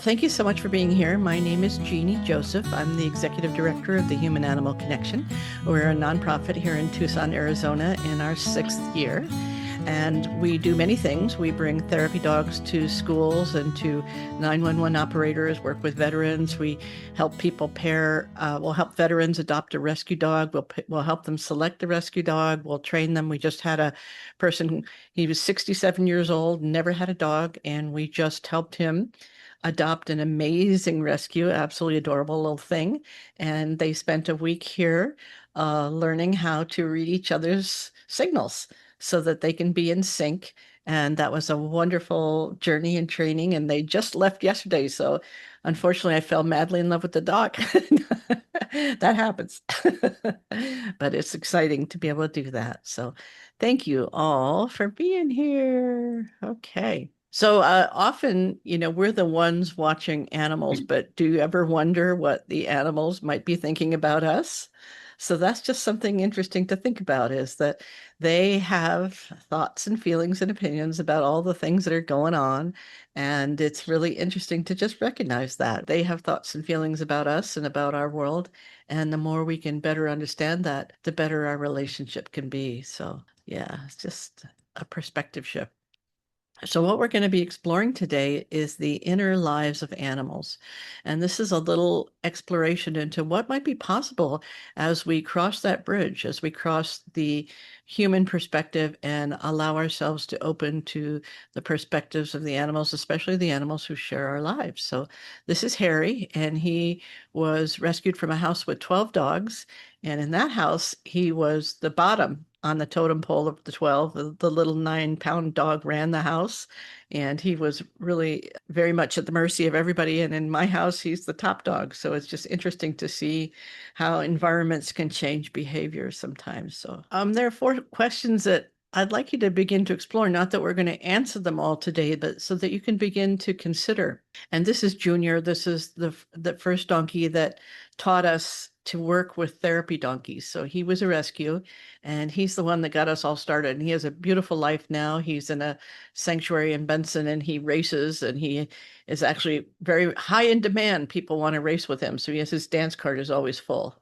Thank you so much for being here. My name is Jeannie Joseph. I'm the executive director of the Human Animal Connection. We're a nonprofit here in Tucson, Arizona, in our 6th year. And we do many things. We bring therapy dogs to schools and to 911 operators, work with veterans. We help people we'll help veterans adopt a rescue dog. We'll help them select the rescue dog. We'll train them. We just had a person, he was 67 years old, never had a dog, and we just helped him adopt an amazing rescue, absolutely adorable little thing. And they spent a week here learning how to read each other's signals so that they can be in sync. And that was a wonderful journey and training. And they just left yesterday. So unfortunately, I fell madly in love with the dog. That happens. But it's exciting to be able to do that. So thank you all for being here. Okay. So often, we're the ones watching animals, but do you ever wonder what the animals might be thinking about us? So that's just something interesting to think about, is that they have thoughts and feelings and opinions about all the things that are going on. And it's really interesting to just recognize that they have thoughts and feelings about us and about our world. And the more we can better understand that, the better our relationship can be. So yeah, it's just a perspective shift. So, what we're going to be exploring today is the inner lives of animals. And this is a little exploration into what might be possible as we cross that bridge, as we cross the human perspective and allow ourselves to open to the perspectives of the animals, especially the animals who share our lives. So, this is Harry, and he was rescued from a house with 12 dogs. And in that house, he was the bottom on the totem pole of the 12. The little 9-pound dog ran the house, and he was really very much at the mercy of everybody. And in my house, he's the top dog. So it's just interesting to see how environments can change behavior sometimes. So there are 4 questions that I'd like you to begin to explore, not that we're going to answer them all today, but so that you can begin to consider. And this is Junior. This is the first donkey that taught us to work with therapy donkeys. So he was a rescue, and he's the one that got us all started. And he has a beautiful life now. He's in a sanctuary in Benson, and he races, and he is actually very high in demand. People want to race with him. So his dance card is always full.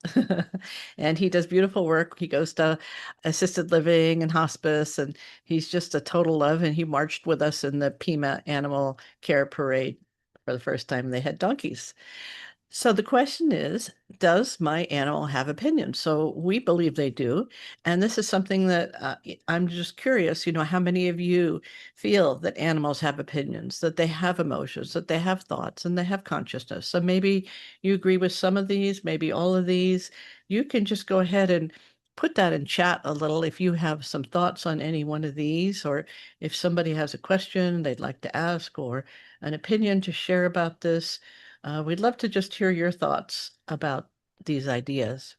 And he does beautiful work. He goes to assisted living and hospice, and he's just a total love. And he marched with us in the Pima Animal Care Parade for the first time they had donkeys. So the question is, does my animal have opinions? So we believe they do. And this is something that I'm just curious, how many of you feel that animals have opinions, that they have emotions, that they have thoughts, and they have consciousness? So maybe you agree with some of these, maybe all of these. You can just go ahead and put that in chat a little if you have some thoughts on any one of these, or if somebody has a question they'd like to ask or an opinion to share about this. We'd love to just hear your thoughts about these ideas.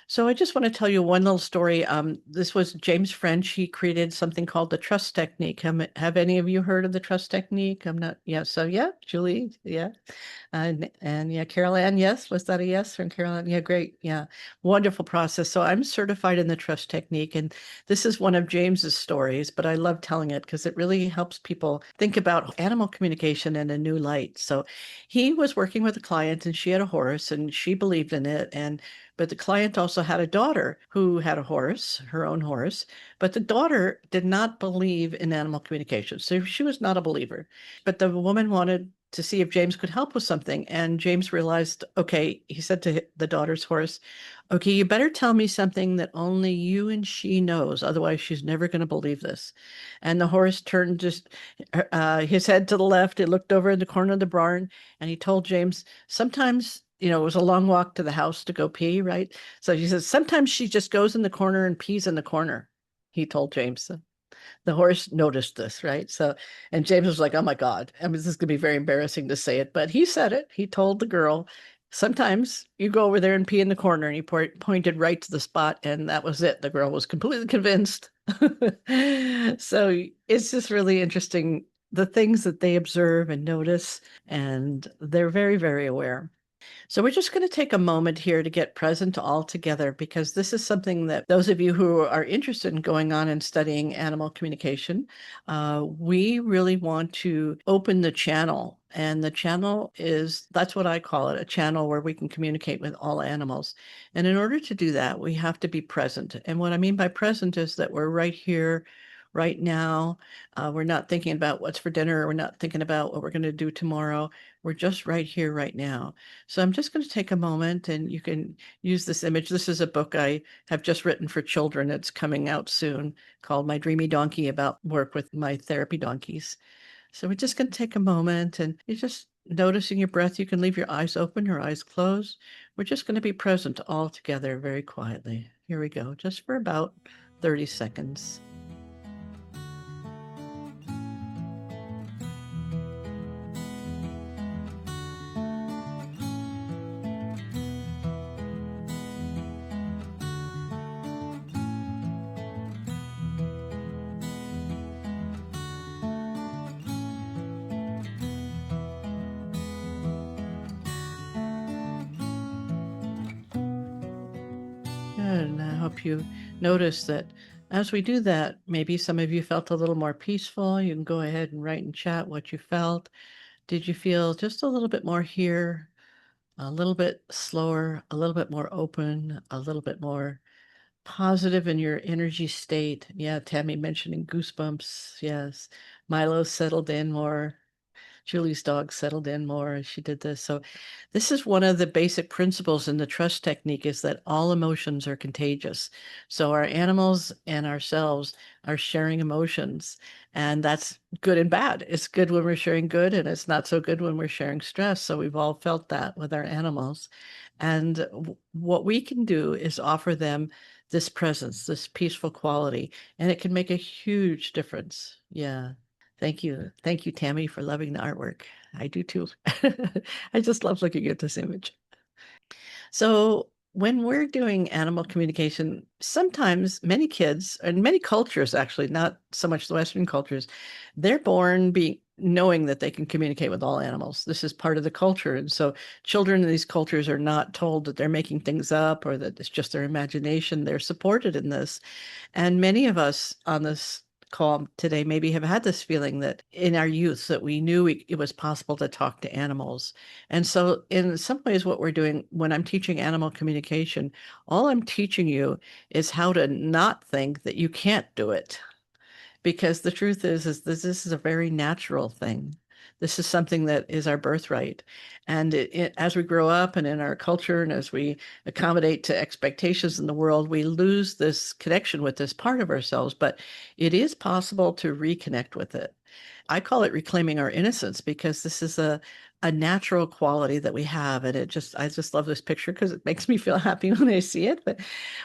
So I just want to tell you one little story. This was James French. He created something called the trust technique. Have any of you heard of the trust technique? I'm not. Yeah. So yeah, Julie. Yeah. And yeah, Carol Ann, yes. Was that a yes from Carol Ann? Yeah, great. Yeah. Wonderful process. So I'm certified in the trust technique. And this is one of James's stories, but I love telling it because it really helps people think about animal communication in a new light. So he was working with a client, and she had a horse, and she believed in it. But the client also had a daughter who had a horse, her own horse, but the daughter did not believe in animal communication. So she was not a believer. But the woman wanted to see if James could help with something. And James realized, okay, he said to the daughter's horse, okay, you better tell me something that only you and she knows. Otherwise, she's never going to believe this. And the horse turned just his head to the left. It looked over in the corner of the barn, and he told James, sometimes, it was a long walk to the house to go pee, right? So he says, sometimes she just goes in the corner and pees in the corner, he told James. The horse noticed this, right? So, and James was like, oh my God, I mean, this is going to be very embarrassing to say it, but he said it. He told the girl, sometimes you go over there and pee in the corner, and he pointed right to the spot, and that was it. The girl was completely convinced. So it's just really interesting, the things that they observe and notice, and they're very, very aware. So we're just going to take a moment here to get present all together because this is something that those of you who are interested in going on and studying animal communication, we really want to open the channel. And the channel is, that's what I call it, a channel where we can communicate with all animals. And in order to do that, we have to be present. And what I mean by present is that we're right here, right now. We're not thinking about what's for dinner. We're not thinking about what we're going to do tomorrow. We're just right here, right now. So I'm just going to take a moment and you can use this image. This is a book I have just written for children. It's coming out soon called My Dreamy Donkey about work with my therapy donkeys. So we're just going to take a moment and you're just noticing your breath. You can leave your eyes open, your eyes closed. We're just going to be present all together very quietly. Here we go, just for about 30 seconds. Good. And I hope you notice that as we do that, maybe some of you felt a little more peaceful. You can go ahead and write in chat what you felt. Did you feel just a little bit more here, a little bit slower, a little bit more open, a little bit more positive in your energy state? Yeah, Tammy mentioning goosebumps. Yes. Milo settled in more. Julie's dog settled in more as she did this. So this is one of the basic principles in the trust technique is that all emotions are contagious. So our animals and ourselves are sharing emotions, and that's good and bad. It's good when we're sharing good, and it's not so good when we're sharing stress. So we've all felt that with our animals. And what we can do is offer them this presence, this peaceful quality, and it can make a huge difference. Yeah. Thank you. Thank you, Tammy, for loving the artwork. I do too. I just love looking at this image. So, when we're doing animal communication, sometimes many kids and many cultures, actually, not so much the Western cultures, they're born being knowing that they can communicate with all animals. This is part of the culture. And so children in these cultures are not told that they're making things up or that it's just their imagination. They're supported in this. And many of us on this call today maybe have had this feeling that in our youth that we knew it was possible to talk to animals. And so in some ways what we're doing when I'm teaching animal communication, all I'm teaching you is how to not think that you can't do it, because the truth is this is a very natural thing. This is something that is our birthright. And as we grow up and in our culture and as we accommodate to expectations in the world, we lose this connection with this part of ourselves. But it is possible to reconnect with it. I call it reclaiming our innocence because this is a natural quality that we have. And I just love this picture because it makes me feel happy when I see it. But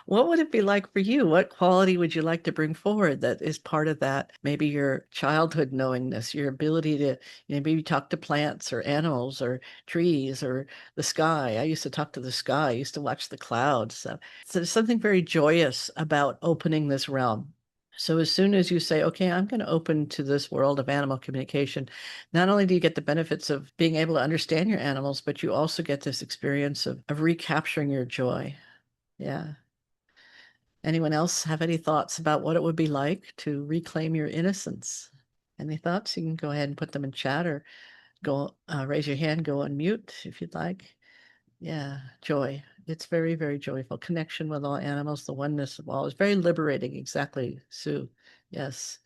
what would it be like for you? What quality would you like to bring forward that is part of that? Maybe your childhood knowingness, your ability to, maybe talk to plants or animals or trees or the sky. I used to talk to the sky. I used to watch the clouds. So there's something very joyous about opening this realm. So as soon as you say, okay, I'm going to open to this world of animal communication, not only do you get the benefits of being able to understand your animals, but you also get this experience of recapturing your joy. Yeah. Anyone else have any thoughts about what it would be like to reclaim your innocence? Any thoughts? You can go ahead and put them in chat or go raise your hand, go on mute if you'd like. Yeah, joy. It's very, very joyful. Connection with all animals, the oneness of all is very liberating. Exactly, Sue. Yes.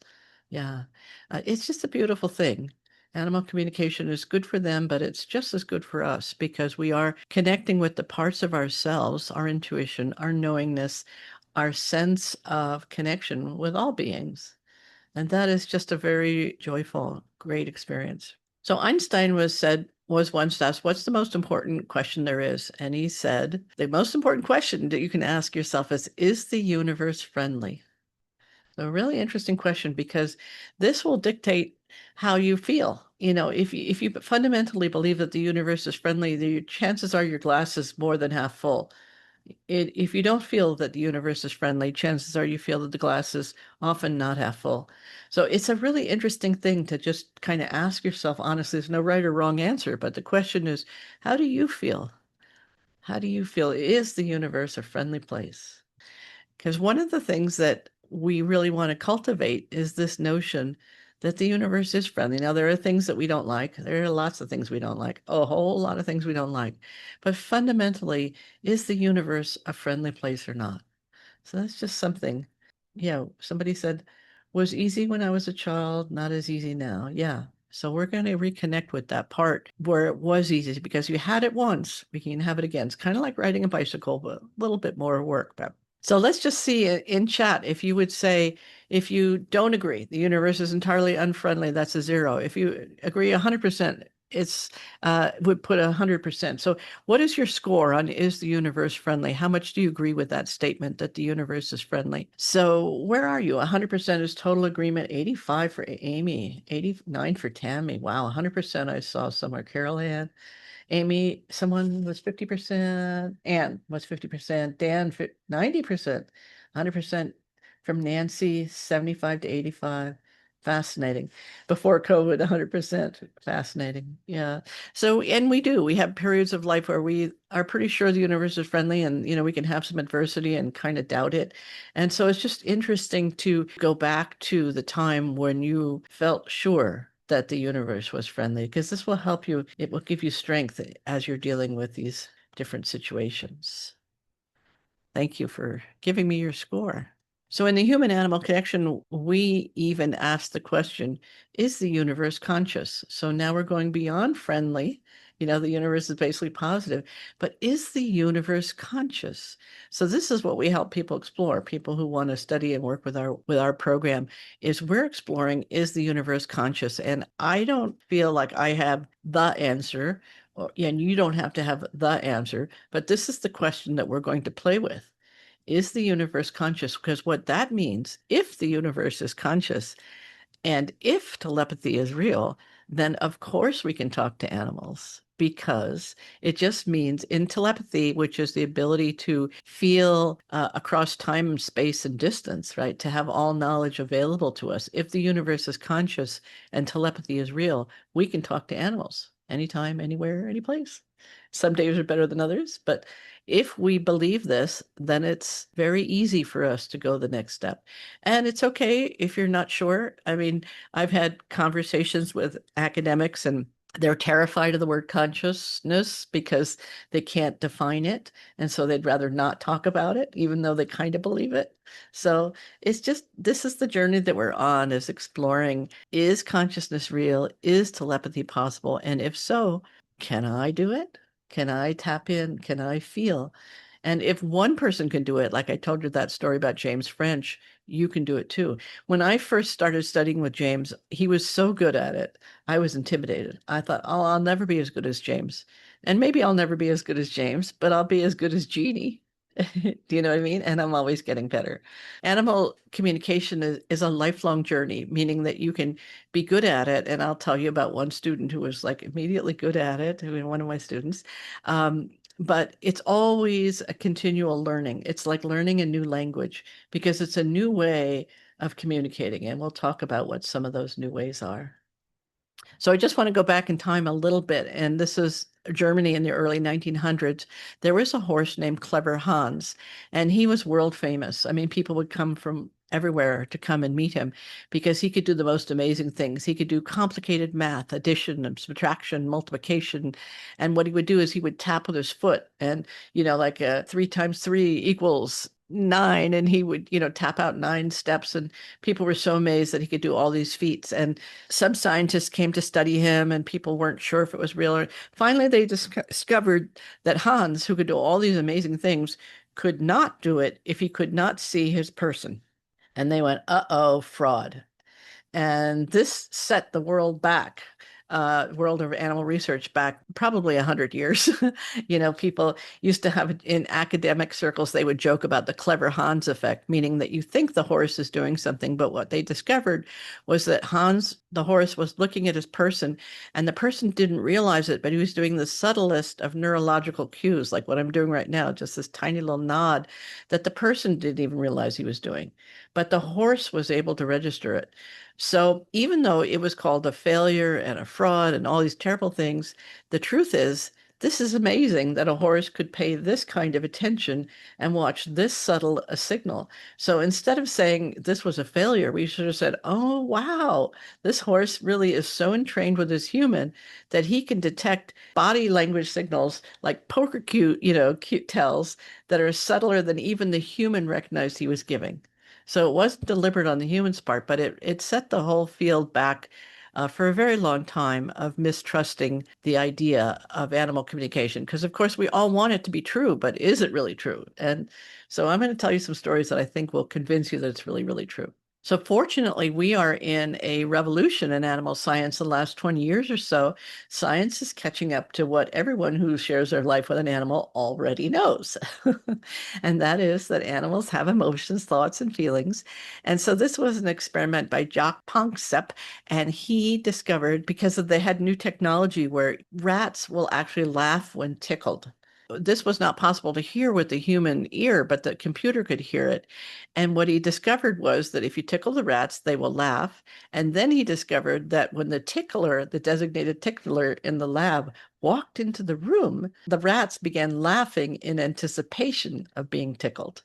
Yeah. It's just a beautiful thing. Animal communication is good for them, but it's just as good for us because we are connecting with the parts of ourselves, our intuition, our knowingness, our sense of connection with all beings. And that is just a very joyful, great experience. So Einstein was once asked, what's the most important question there is? And he said, the most important question that you can ask yourself is the universe friendly? So a really interesting question because this will dictate how you feel. If you fundamentally believe that the universe is friendly, the chances are your glass is more than half full. If you don't feel that the universe is friendly, chances are you feel that the glass is often not half full. So it's a really interesting thing to just kind of ask yourself honestly. There's no right or wrong answer, but the question is, how do you feel? How do you feel? Is the universe a friendly place? Because one of the things that we really want to cultivate is this notion that the universe is friendly. Now, there are things that we don't like. There are lots of things we don't like, a whole lot of things we don't like. But fundamentally, is the universe a friendly place or not? So that's just something. Yeah, somebody said, was easy when I was a child, not as easy now. Yeah. So we're going to reconnect with that part where it was easy because you had it once, we can have it again. It's kind of like riding a bicycle, but a little bit more work. But so let's just see in chat if you would say, if you don't agree, the universe is entirely unfriendly, that's a 0. If you agree 100%, it's would put 100%. So what is your score on is the universe friendly? How much do you agree with that statement that the universe is friendly? So where are you? 100% is total agreement, 85 for Amy, 89 for Tammy. Wow, 100% I saw somewhere. Carol Ann. Amy, someone was 50%. Anne was 50%. Dan, 90%. 100% from Nancy, 75 to 85. Fascinating. Before COVID, 100%. Fascinating. Yeah. So, and we do. We have periods of life where we are pretty sure the universe is friendly and, we can have some adversity and kind of doubt it. And so it's just interesting to go back to the time when you felt sure that the universe was friendly, because this will help you. It will give you strength as you're dealing with these different situations. Thank you for giving me your score. So, in the human animal connection, we even ask the question, is the universe conscious? So now we're going beyond friendly. The universe is basically positive, but is the universe conscious? So this is what we help people explore. People who want to study and work with our program is we're exploring, is the universe conscious? And I don't feel like I have the answer, and you don't have to have the answer, but this is the question that we're going to play with. Is the universe conscious? Because what that means, if the universe is conscious and if telepathy is real, then of course we can talk to animals, because it just means in telepathy, which is the ability to feel across time, space, and distance, right? To have all knowledge available to us. If the universe is conscious and telepathy is real, we can talk to animals anytime, anywhere, any place. Some days are better than others, but if we believe this, then it's very easy for us to go the next step. And it's okay if you're not sure. I mean, I've had conversations with academics and they're terrified of the word consciousness because they can't define it. And so they'd rather not talk about it, even though they kind of believe it. So it's just, this is the journey that we're on, is exploring, is consciousness real? Is telepathy possible? And if so, can I do it? Can I tap in? Can I feel? And if one person can do it, like I told you that story about James French, you can do it too. When I first started studying with James, he was so good at it. I was intimidated. I thought, oh, I'll never be as good as James. And maybe I'll never be as good as James, but I'll be as good as Jeannie. Do you know what I mean? And I'm always getting better. Animal communication is a lifelong journey, meaning that you can be good at it. And I'll tell you about one student who was like immediately good at it, who one of my students. But it's always a continual learning. It's like learning a new language because it's a new way of communicating. And we'll talk about what some of those new ways are. So I just want to go back in time a little bit. And this is Germany in the early 1900s. There was a horse named Clever Hans, and he was world famous. I mean, people would come from everywhere to come and meet him because he could do the most amazing things. He could do complicated math, addition and subtraction, multiplication. And what he would do is he would tap with his foot and, like 3 times 3 equals 9. And he would, tap out 9 steps. And people were so amazed that he could do all these feats. And some scientists came to study him and people weren't sure if it was real. Or finally, they discovered that Hans, who could do all these amazing things, could not do it if he could not see his person. And they went, uh-oh, fraud. And this set the world back, world of animal research back probably 100 years. People used to have in academic circles, they would joke about the clever Hans effect, meaning that you think the horse is doing something, but what they discovered was that Hans, the horse, was looking at his person, and the person didn't realize it, but he was doing the subtlest of neurological cues, like what I'm doing right now, just this tiny little nod that the person didn't even realize he was doing. But the horse was able to register it. So even though it was called a failure and a fraud and all these terrible things, the truth is this is amazing that a horse could pay this kind of attention and watch this subtle a signal. So instead of saying this was a failure, we should have said, oh, wow, this horse really is so entrained with his human that he can detect body language signals like poker cue, cute tells that are subtler than even the human recognized he was giving. So it wasn't deliberate on the human's part, but it set the whole field back for a very long time of mistrusting the idea of animal communication. Because, of course, we all want it to be true, but is it really true? And so I'm going to tell you some stories that I think will convince you that it's really, really true. So fortunately, we are in a revolution in animal science the last 20 years or so. Science is catching up to what everyone who shares their life with an animal already knows. And that is that animals have emotions, thoughts, and feelings. And so this was an experiment by Jacques Panksepp, and he discovered because they had new technology where rats will actually laugh when tickled. This was not possible to hear with the human ear, but the computer could hear it. And what he discovered was that if you tickle the rats, they will laugh. And then he discovered that when the tickler, the designated tickler in the lab, walked into the room, the rats began laughing in anticipation of being tickled.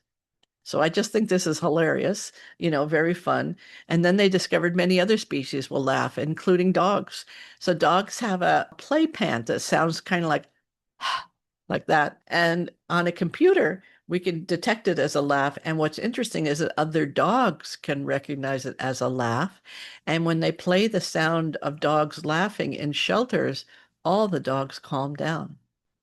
So I just think this is hilarious, very fun. And then they discovered many other species will laugh, including dogs. So dogs have a play pant that sounds kind of like that. And on a computer, we can detect it as a laugh. And what's interesting is that other dogs can recognize it as a laugh. And when they play the sound of dogs laughing in shelters, all the dogs calm down.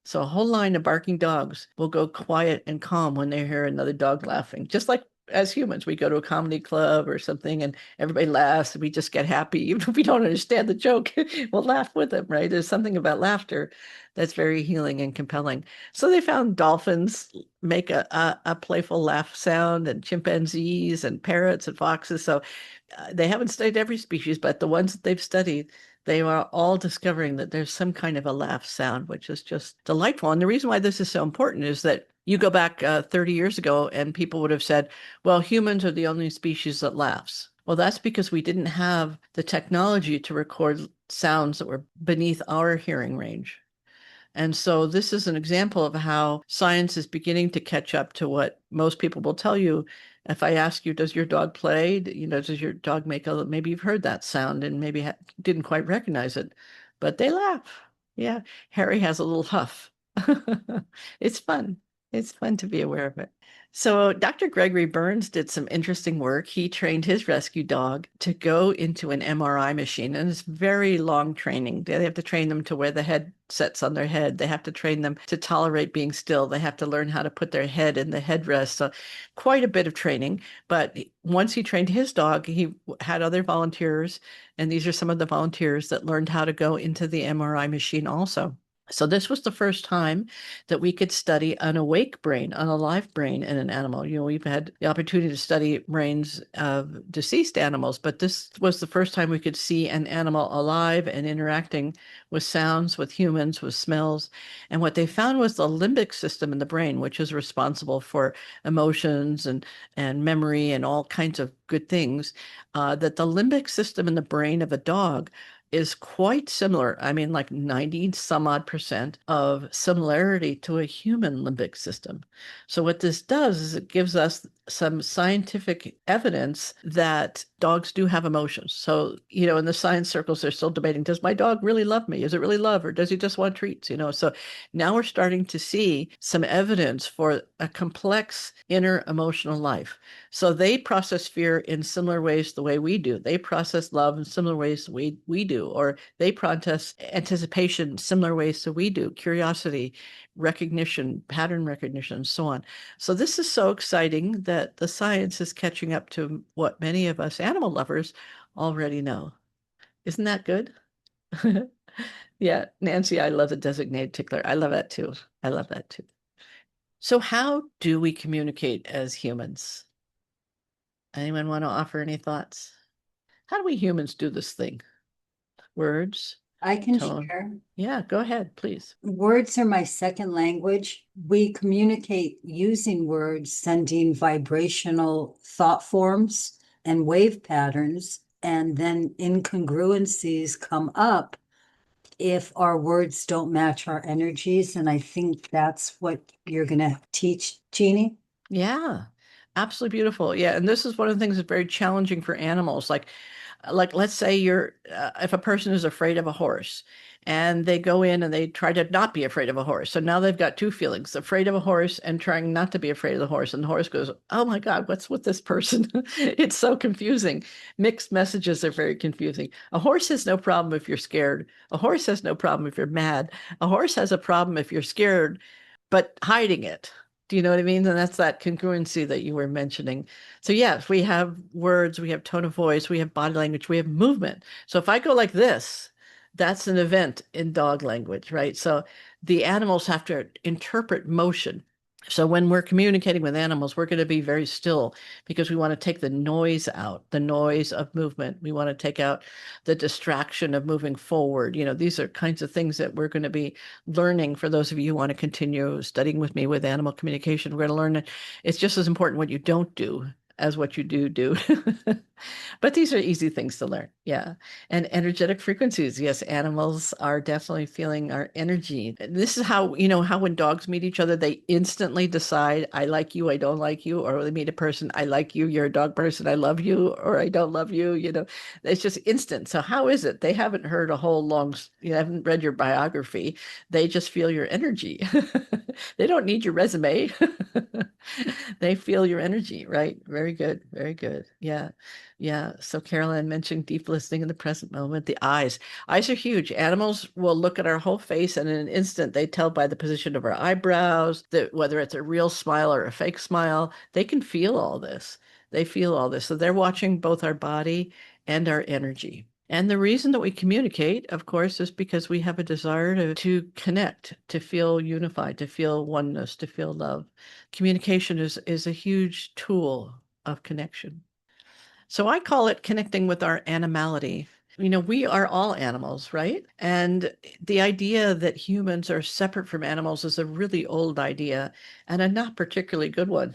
So a whole line of barking dogs will go quiet and calm when they hear another dog laughing. Just like as humans, we go to a comedy club or something and everybody laughs and we just get happy. Even if we don't understand the joke, we'll laugh with them, right? There's something about laughter that's very healing and compelling. So they found dolphins make a playful laugh sound, and chimpanzees and parrots and foxes. So they haven't studied every species, but the ones that they've studied, they are all discovering that there's some kind of a laugh sound, which is just delightful. And the reason why this is so important is that you go back 30 years ago and people would have said, well, humans are the only species that laughs. Well, that's because we didn't have the technology to record sounds that were beneath our hearing range. And so this is an example of how science is beginning to catch up to what most people will tell you. If I ask you, does your dog play? Does your dog make maybe you've heard that sound and maybe didn't quite recognize it, but they laugh. Yeah, Harry has a little huff. It's fun. It's fun to be aware of it. So Dr. Gregory Burns did some interesting work. He trained his rescue dog to go into an MRI machine, and it's very long training. They have to train them to wear the headsets on their head. They have to train them to tolerate being still. They have to learn how to put their head in the headrest. So quite a bit of training. But once he trained his dog, he had other volunteers, and these are some of the volunteers that learned how to go into the MRI machine also. So this was the first time that we could study an awake brain, an alive brain in an animal. We've had the opportunity to study brains of deceased animals, but this was the first time we could see an animal alive and interacting with sounds, with humans, with smells. And what they found was the limbic system in the brain, which is responsible for emotions and memory and all kinds of good things, that the limbic system in the brain of a dog is quite similar. I mean, like 90 some odd percent of similarity to a human limbic system. So, what this does is it gives us some scientific evidence that dogs do have emotions. So, in the science circles, they're still debating, does my dog really love me? Is it really love, or does he just want treats? So now we're starting to see some evidence for a complex inner emotional life. So they process fear in similar ways the way we do. They process love in similar ways we do, or they process anticipation in similar ways that we do, curiosity, recognition, pattern recognition, and so on. So this is so exciting that the science is catching up to what many of us animal lovers already know. Isn't that good? Yeah, Nancy, I love the designated tickler. I love that too. I love that too. So how do we communicate as humans? Anyone want to offer any thoughts? How do we humans do this thing? Words, I can tone. share. Yeah, go ahead, please. Words are my second language. We communicate using words, sending vibrational thought forms and wave patterns, and then incongruencies come up if our words don't match our energies. And I think that's what you're going to teach, Jeannie. Yeah, absolutely beautiful. Yeah, and this is one of the things that's very challenging for animals. Like let's say you're if a person is afraid of a horse and they go in and they try to not be afraid of a horse. So now they've got two feelings, afraid of a horse and trying not to be afraid of the horse. And the horse goes, "Oh my God, what's with this person?" It's so confusing. Mixed messages are very confusing. A horse has no problem if you're scared. A horse has no problem if you're mad. A horse has a problem if you're scared, but hiding it. Do you know what I mean? And that's that congruency that you were mentioning. So yes, we have words, we have tone of voice, we have body language, we have movement. So if I go like this, that's an event in dog language, right? So the animals have to interpret motion. So when we're communicating with animals, we're going to be very still because we want to take the noise out, the noise of movement. We want to take out the distraction of moving forward. These are kinds of things that we're going to be learning for those of you who want to continue studying with me with animal communication. We're going to learn that it's just as important what you don't do as what you do. But these are easy things to learn. Yeah. And energetic frequencies. Yes, animals are definitely feeling our energy. This is how when dogs meet each other, they instantly decide, I like you, I don't like you, or they meet a person, I like you, you're a dog person, I love you, or I don't love you. It's just instant. So how is it? They haven't heard a whole haven't read your biography. They just feel your energy. They don't need your resume. They feel your energy, right? Very good. Very good. Yeah. Yeah. So Caroline mentioned deep listening in the present moment. The eyes. Eyes are huge. Animals will look at our whole face and in an instant they tell by the position of our eyebrows that whether it's a real smile or a fake smile, they can feel all this. They feel all this. So they're watching both our body and our energy. And the reason that we communicate, of course, is because we have a desire to connect, to feel unified, to feel oneness, to feel love. Communication is a huge tool of connection. So I call it connecting with our animality. We are all animals, right? And the idea that humans are separate from animals is a really old idea and a not particularly good one.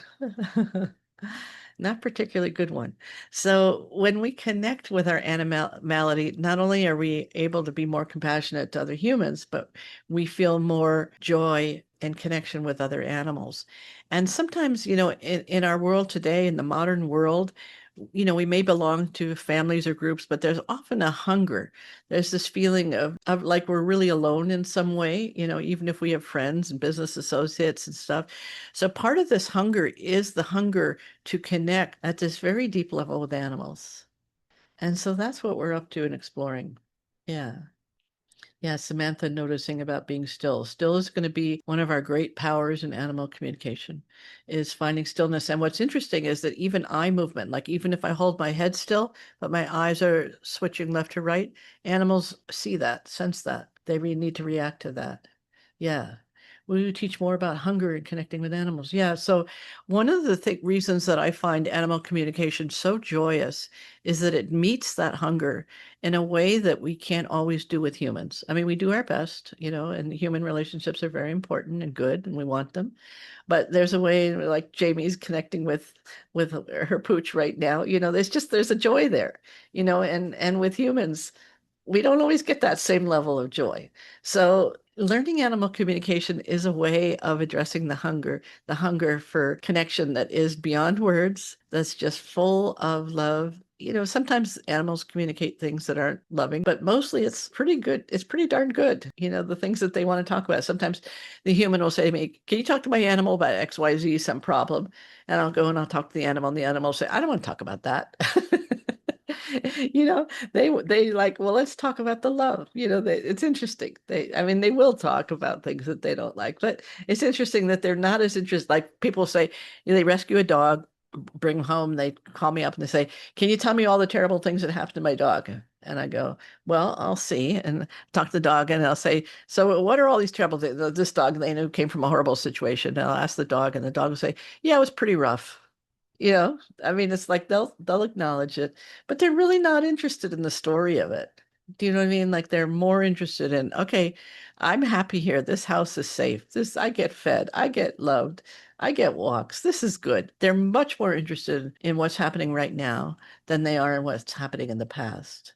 Not particularly good one. So when we connect with our animality, not only are we able to be more compassionate to other humans, but we feel more joy and connection with other animals. And sometimes, in our world today, in the modern world, we may belong to families or groups, but there's often a hunger. There's this feeling of like we're really alone in some way, even if we have friends and business associates and stuff. So part of this hunger is the hunger to connect at this very deep level with animals. And so that's what we're up to and exploring. Yeah. Yeah, Samantha noticing about being still. Still is going to be one of our great powers in animal communication, is finding stillness. And what's interesting is that even eye movement, like even if I hold my head still, but my eyes are switching left to right, animals see that, sense that. They really need to react to that. Yeah. Will you teach more about hunger and connecting with animals? Yeah. So one of the reasons that I find animal communication so joyous is that it meets that hunger in a way that we can't always do with humans. I mean, we do our best, and human relationships are very important and good, and we want them. But there's a way, like Jamie's connecting with her pooch right now. There's a joy there, and with humans, we don't always get that same level of joy. So learning animal communication is a way of addressing the hunger for connection that is beyond words, that's just full of love. Sometimes animals communicate things that aren't loving, but mostly it's pretty good. It's pretty darn good. The things that they want to talk about. Sometimes the human will say to me, "Can you talk to my animal about XYZ, some problem?" And I'll go and I'll talk to the animal, and the animal will say, "I don't want to talk about that." you know they like, well, let's talk about the love. It's interesting. I mean, they will talk about things that they don't like, but it's interesting that they're not as interested. Like people say, they rescue a dog, bring him home, they call me up and they say, "Can you tell me all the terrible things that happened to my dog?" And I go, "Well, I'll see," and talk to the dog, and I'll say, "So what are all these terrible things?" This dog, they knew, came from a horrible situation, and I'll ask the dog, and the dog will say, "Yeah, it was pretty rough." I mean, it's like they'll acknowledge it, but they're really not interested in the story of it. Do you know what I mean? Like they're more interested in, okay, I'm happy here. This house is safe. I get fed. I get loved. I get walks. This is good. They're much more interested in what's happening right now than they are in what's happening in the past.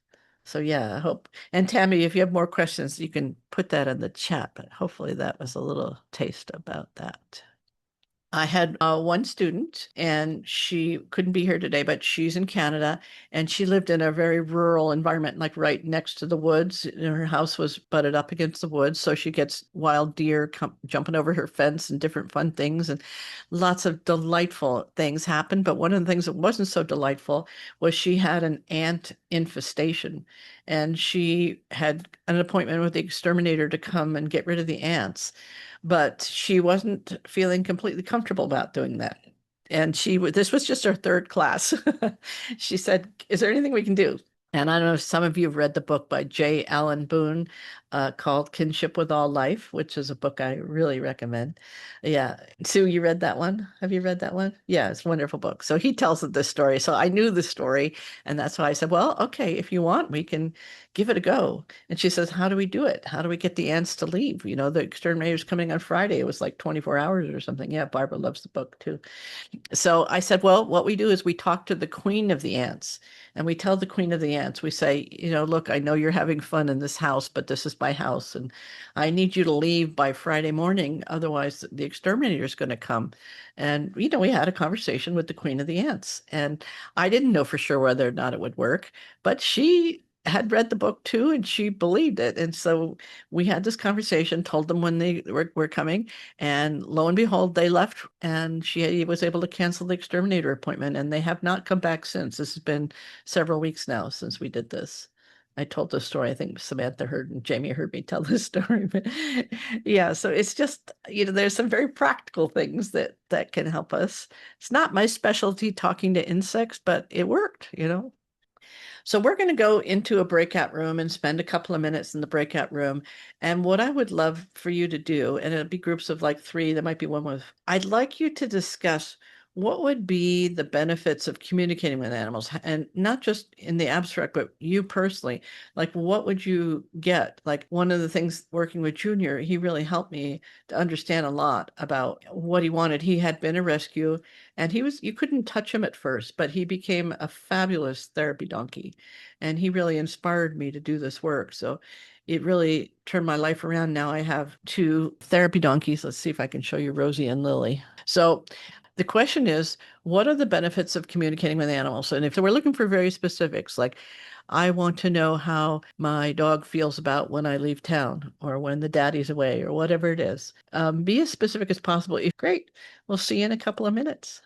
So yeah, I hope. And Tammy, if you have more questions, you can put that in the chat, but hopefully that was a little taste about that. I had one student, and she couldn't be here today, but she's in Canada, and she lived in a very rural environment, like right next to the woods. Her house was butted up against the woods, so she gets wild deer jumping over her fence and different fun things, and lots of delightful things happen. But one of the things that wasn't so delightful was she had an ant infestation, and she had an appointment with the exterminator to come and get rid of the ants, but she wasn't feeling completely comfortable about doing that. And this was just her third class. She said, "Is there anything we can do?" And I don't know if some of you have read the book by J. Allen Boone called Kinship with All Life, which is a book I really recommend. Yeah. Sue, you read that one? Have you read that one? Yeah, it's a wonderful book. So he tells this story. So I knew the story. And that's why I said, well, okay, if you want, we can give it a go. And she says, how do we do it? How do we get the ants to leave? You know, the exterminator's coming on Friday. It was like 24 hours or something. Yeah, Barbara loves the book too. So I said, well, what we do is we talk to the queen of the ants, and we tell the queen of the ants, we say, you know, look, I know you're having fun in this house, but this is my house, and I need you to leave by Friday morning. Otherwise, the exterminator is going to come. And, you know, we had a conversation with the queen of the ants, and I didn't know for sure whether or not it would work, but she had read the book too, and she believed it. And so we had this conversation, told them when they were coming, and lo and behold, they left, and she was able to cancel the exterminator appointment, and they have not come back since. This has been several weeks now since we did this. I told this story. I think Samantha heard and Jamie heard me tell this story. But yeah, so it's just, you know, there's some very practical things that can help us. It's not my specialty talking to insects, but it worked, you know. So we're going to go into a breakout room and spend a couple of minutes in the breakout room. And what I would love for you to do, and it'll be groups of like three, there might be one with, I'd like you to discuss what would be the benefits of communicating with animals, and not just in the abstract, but you personally. Like, what would you get? Like, one of the things working with Junior, he really helped me to understand a lot about what he wanted. He had been a rescue, and you couldn't touch him at first, but he became a fabulous therapy donkey. And he really inspired me to do this work. So it really turned my life around. Now I have two therapy donkeys. Let's see if I can show you Rosie and Lily. So the question is, what are the benefits of communicating with animals? And if we're looking for very specifics, like I want to know how my dog feels about when I leave town or when the daddy's away or whatever it is, be as specific as possible. Great. We'll see you in a couple of minutes.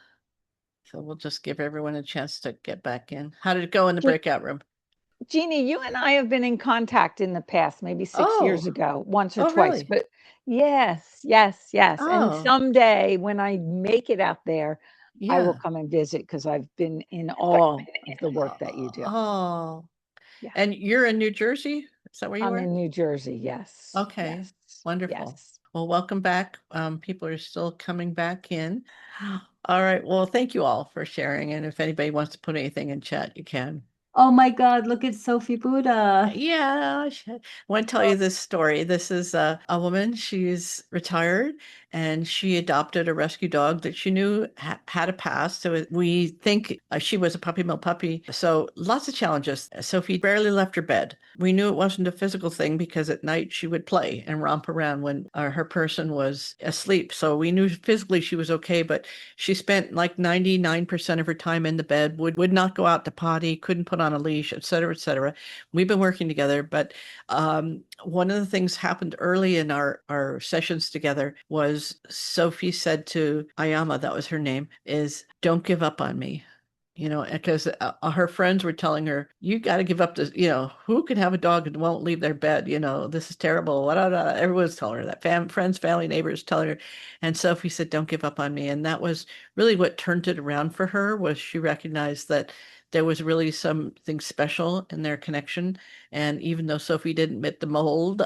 So we'll just give everyone a chance to get back in. How did it go in the breakout room? Jeannie, you and I have been in contact in the past, maybe 6 years Oh, ago, once or oh, twice. really? But yes, yes, yes. And Oh, someday when I make it out there, I will yeah. come and visit because I've been in awe of the work that you do. Oh, Yeah. and you're in New Jersey? Is that where you I'm are? in New Jersey. Yes, Okay, yes, wonderful. yes. Well, welcome back. People are still coming back in. All right. Well, thank you all for sharing. And if anybody wants to put anything in chat, you can. Oh my God, look at Sophie Buddha. Yeah, I want to tell you this story. This is a woman. She's retired, and she adopted a rescue dog that she knew had a past. So we think she was a puppy mill puppy. So lots of challenges. Sophie barely left her bed. We knew it wasn't a physical thing because at night she would play and romp around when her person was asleep. So we knew physically she was okay, but she spent like 99% of her time in the bed, would not go out to potty, couldn't put on a leash, et cetera, et cetera. We've been working together, but one of the things happened early in our sessions together was Sophie said to Ayama, that was her name, is don't give up on me. You know, because her friends were telling her, you got to give up this, you know, who can have a dog and won't leave their bed? You know, this is terrible. Everyone's telling her that, friends, family, neighbors telling her. And Sophie said, don't give up on me. And that was really what turned it around for her, was she recognized that there was really something special in their connection. And even though Sophie didn't meet the mold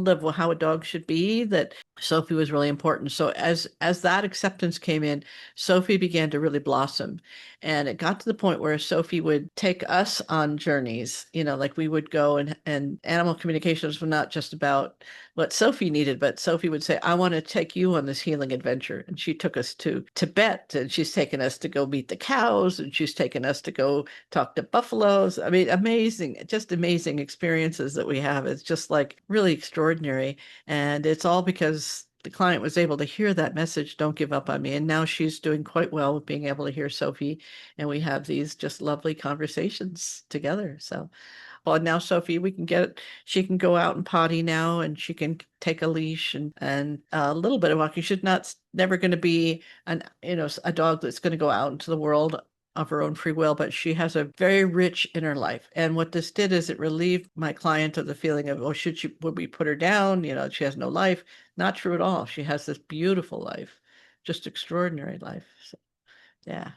of how a dog should be, that Sophie was really important. So as that acceptance came in, Sophie began to really blossom. And it got to the point where Sophie would take us on journeys, you know, like we would go, and animal communications were not just about what Sophie needed, but Sophie would say, I want to take you on this healing adventure. And she took us to Tibet, and she's taken us to go meet the cows, and she's taken us to go talk to buffaloes. I mean, amazing, just amazing experiences that we have. It's just like really extraordinary. And it's all because the client was able to hear that message, don't give up on me. And now she's doing quite well with being able to hear Sophie. And we have these just lovely conversations together. So, well, now Sophie, she can go out and potty now, and she can take a leash and a little bit of walking. She's never going to be a dog that's going to go out into the world of her own free will, but she has a very rich inner life. And what this did is it relieved my client of the feeling of, oh, would we put her down? She has no life. Not true at all. She has this beautiful life, just extraordinary life. So, yeah.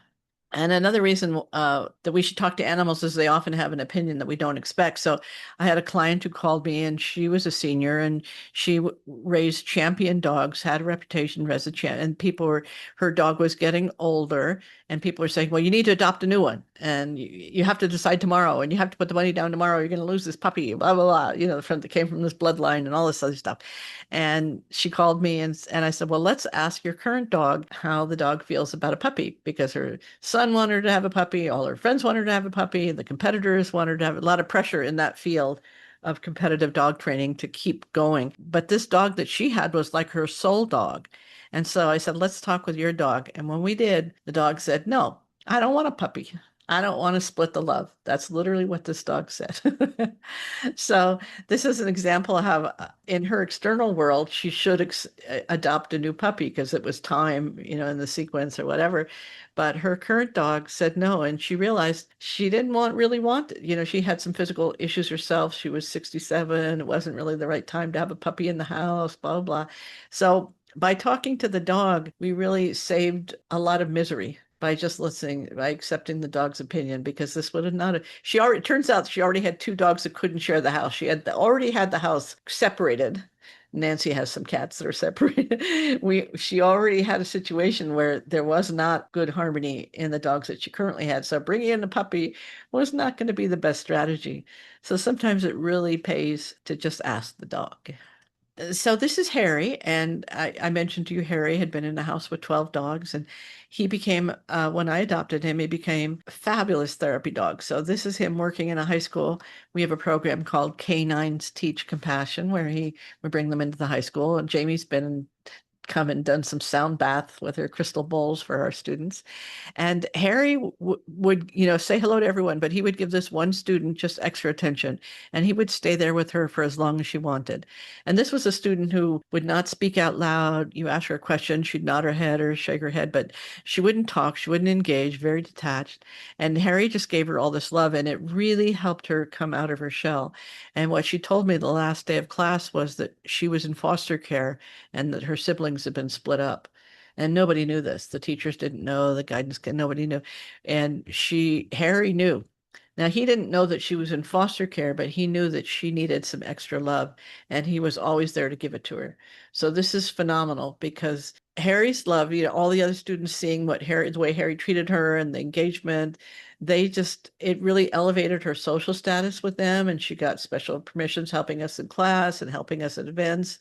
And another reason that we should talk to animals is they often have an opinion that we don't expect. So I had a client who called me, and she was a senior, and she raised champion dogs, had a reputation as a champion, and her dog was getting older, and people were saying, well, you need to adopt a new one, and you have to decide tomorrow, and you have to put the money down tomorrow. You're going to lose this puppy, blah, blah, blah, that came from this bloodline and all this other stuff. And she called me, and I said, well, let's ask your current dog how the dog feels about a puppy, because her son wanted her to have a puppy, all her friends wanted her to have a puppy, the competitors wanted her to have a lot of pressure in that field of competitive dog training to keep going. But this dog that she had was like her soul dog. And so I said, let's talk with your dog. And when we did, the dog said, no, I don't want a puppy. I don't want to split the love. That's literally what this dog said. So this is an example of how in her external world, she should adopt a new puppy because it was time, in the sequence or whatever. But her current dog said no, and she realized she didn't really want it. She had some physical issues herself. She was 67. It wasn't really the right time to have a puppy in the house, blah, blah. So by talking to the dog, we really saved a lot of misery by just listening, by accepting the dog's opinion, because this would have not, it turns out she already had two dogs that couldn't share the house. She already had the house separated. Nancy has some cats that are separated. She already had a situation where there was not good harmony in the dogs that she currently had. So bringing in a puppy was not going to be the best strategy. So sometimes it really pays to just ask the dog. So this is Harry, and I mentioned to you Harry had been in a house with 12 dogs, and he became, when I adopted him, he became a fabulous therapy dog. So this is him working in a high school. We have a program called Canines Teach Compassion, where we bring them into the high school, and Jamie's come and done some sound bath with her crystal bowls for our students. And Harry would, say hello to everyone, but he would give this one student just extra attention, and he would stay there with her for as long as she wanted. And this was a student who would not speak out loud. You ask her a question, she'd nod her head or shake her head, but she wouldn't talk, she wouldn't engage, very detached. And Harry just gave her all this love, and it really helped her come out of her shell. And what she told me the last day of class was that she was in foster care and that her siblings had been split up. And nobody knew this. The teachers didn't know, the guidance, nobody knew. And Harry knew. Now, he didn't know that she was in foster care, but he knew that she needed some extra love, and he was always there to give it to her. So this is phenomenal because Harry's love, all the other students seeing the way Harry treated her and the engagement, it really elevated her social status with them, and she got special permissions helping us in class and helping us at events.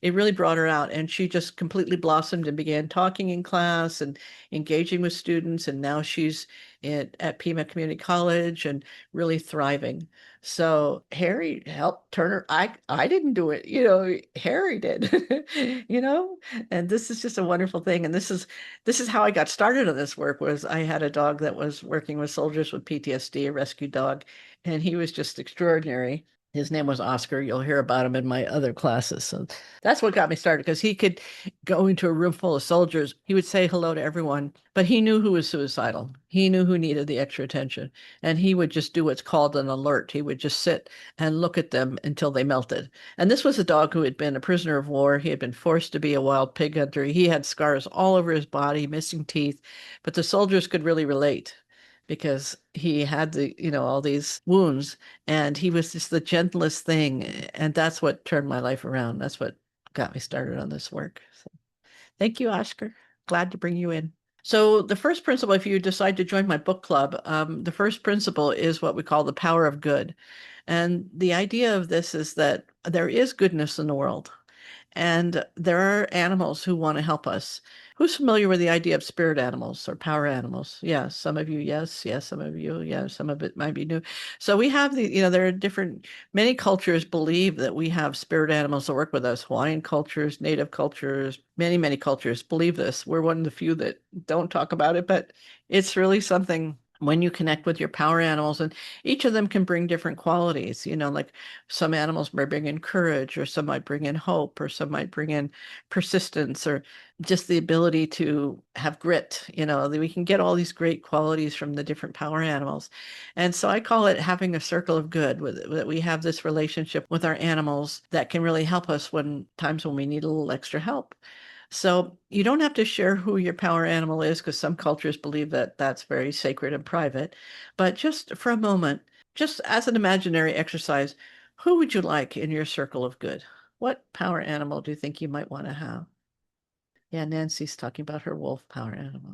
It really brought her out, and she just completely blossomed and began talking in class and engaging with students. And now she's at Pima Community College and really thriving. So Harry helped turn her. I didn't do it, Harry did, and this is just a wonderful thing. And this is how I got started on this work. Was I had a dog that was working with soldiers with PTSD, a rescue dog, and he was just extraordinary. His name was Oscar. You'll hear about him in my other classes. So that's what got me started, because he could go into a room full of soldiers. He would say hello to everyone, but he knew who was suicidal. He knew who needed the extra attention, and he would just do what's called an alert. He would just sit and look at them until they melted. And this was a dog who had been a prisoner of war. He had been forced to be a wild pig hunter. He had scars all over his body, missing teeth, but the soldiers could really relate because he had all these wounds, and he was just the gentlest thing. And that's what turned my life around. That's what got me started on this work. So, thank you, Oscar. Glad to bring you in. So the first principle, if you decide to join my book club, the first principle is what we call the power of good. And the idea of this is that there is goodness in the world. And there are animals who want to help us. Who's familiar with the idea of spirit animals or power animals? Yeah, some of you, yes, yes, some of you, yeah, some of it might be new. So we have there are different, many cultures believe that we have spirit animals that work with us. Hawaiian cultures, native cultures, many, many cultures believe this. We're one of the few that don't talk about it, but it's really something when you connect with your power animals, and each of them can bring different qualities, like some animals might bring in courage, or some might bring in hope, or some might bring in persistence, or just the ability to have grit. We can get all these great qualities from the different power animals. And so I call it having a circle of good, that we have this relationship with our animals that can really help us when times when we need a little extra help. So you don't have to share who your power animal is, because some cultures believe that that's very sacred and private. But just for a moment, just as an imaginary exercise, who would you like in your circle of good? What power animal do you think you might want to have? Yeah, Nancy's talking about her wolf power animal.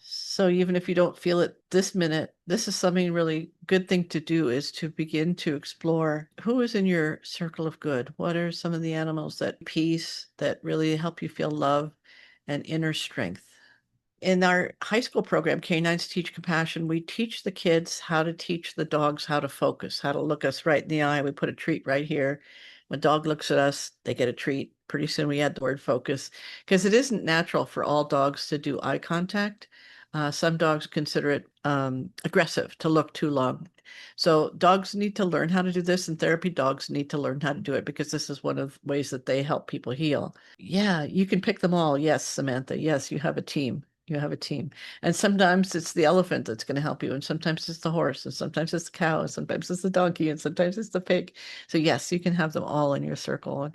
So even if you don't feel it this minute, this is something really good thing to do, is to begin to explore who is in your circle of good. What are some of the animals that peace, that really help you feel love and inner strength? In our high school program, Canines Teach Compassion, we teach the kids how to teach the dogs how to focus, how to look us right in the eye. We put a treat right here. When a dog looks at us, they get a treat. Pretty soon we add the word focus, because it isn't natural for all dogs to do eye contact. Some dogs consider it aggressive to look too long. So dogs need to learn how to do this, and therapy dogs need to learn how to do it, because this is one of the ways that they help people heal. Yeah, you can pick them all. Yes, Samantha. Yes, you have a team. You have a team. And sometimes it's the elephant that's going to help you, and sometimes it's the horse, and sometimes it's the cow, and sometimes it's the donkey, and sometimes it's the pig. So yes, you can have them all in your circle.